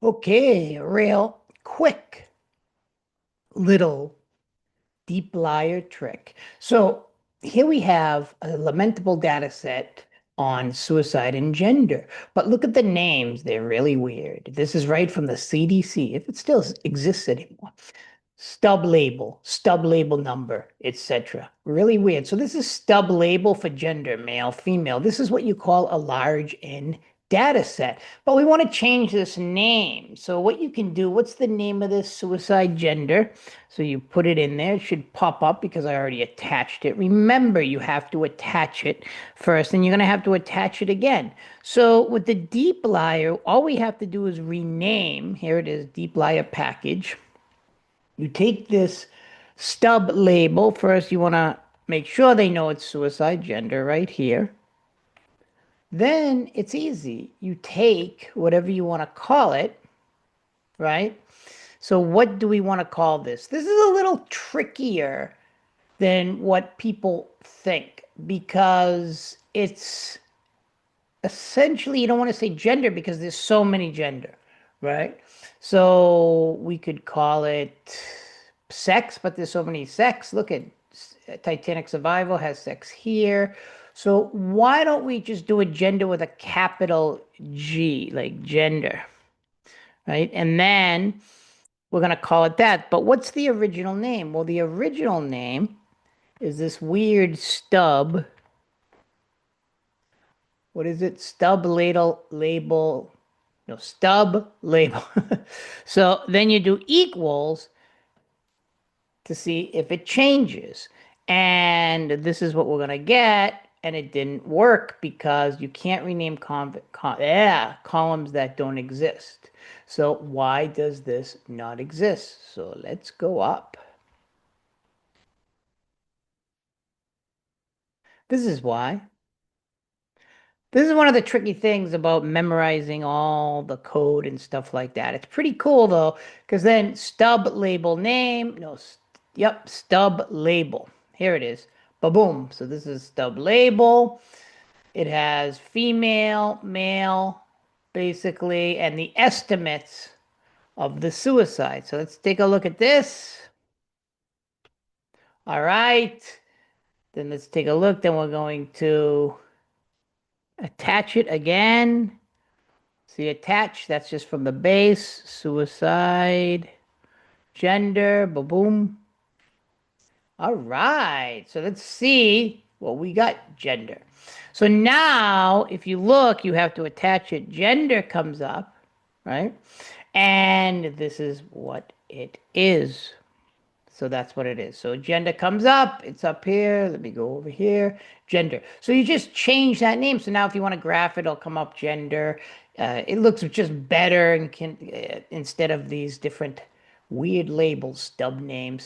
Okay, a real quick little DPLYR trick. So here we have a lamentable data set on suicide and gender. But look at the names. They're really weird. This is right from the CDC, if it still exists anymore. Stub label number, etc. Really weird. So this is stub label for gender, male, female. This is what you call a large N data set. But we want to change this name. So what you can do, what's the name of this suicide gender? So you put it in there. It should pop up because I already attached it. Remember, you have to attach it first, and you're going to have to attach it again. So with the DPLYR, all we have to do is rename. Here it is, DPLYR package. You take this stub label. First, you want to make sure they know it's suicide gender right here. Then it's easy. You take whatever you want to call it, right? So what do we want to call this? This is a little trickier than what people think because it's essentially, you don't want to say gender because there's so many gender, right? So we could call it sex, but there's so many sex. Look at Titanic Survival has sex here. So why don't we just do a gender with a capital G, like gender, right? And then we're going to call it that. But what's the original name? Well, the original name is this weird stub. What is it? Stub ladle label. No, stub label. So then you do equals to see if it changes. And this is what we're going to get. And it didn't work because you can't rename columns that don't exist. So why does this not exist? So let's go up. This is why. This is one of the tricky things about memorizing all the code and stuff like that. It's pretty cool though, because then stub label name, no, yep, stub label. Here it is. Ba-boom. So this is stub label. It has female, male, basically, and the estimates of the suicide. So let's take a look at this. All right. Then let's take a look. Then we're going to attach it again. See, attach, that's just from the base, suicide, gender, boom. All right, so let's see what we got, gender. So now, if you look, you have to attach it. Gender comes up, right? And this is what it is. So that's what it is. So gender comes up. It's up here. Let me go over here. Gender. So you just change that name. So now if you want to graph it, it'll come up gender. It looks just better and can instead of these different weird labels, stub name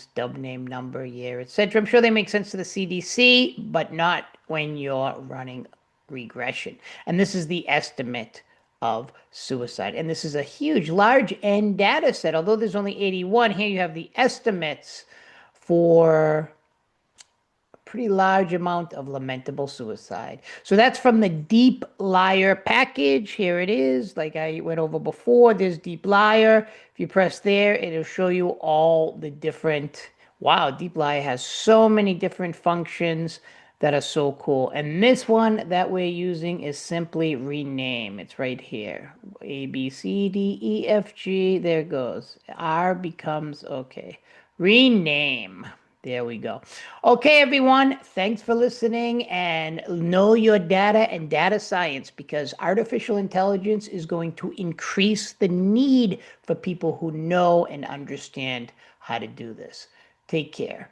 number, year, etc. I'm sure they make sense to the CDC, but not when you're running regression. And this is the estimate of suicide. And this is a huge, large N data set. Although there's only 81, here you have the estimates for a pretty large amount of lamentable suicide. So that's from the DPLYR package. Here it is. Like I went over before, there's DPLYR. If you press there, it'll show you all the different. Wow, DPLYR has so many different functions that are so cool. And this one that we're using is simply rename. It's right here. A, B, C, D, E, F, G. There it goes. R becomes, okay. Rename. There we go. Okay, everyone. Thanks for listening and know your data and data science because artificial intelligence is going to increase the need for people who know and understand how to do this. Take care.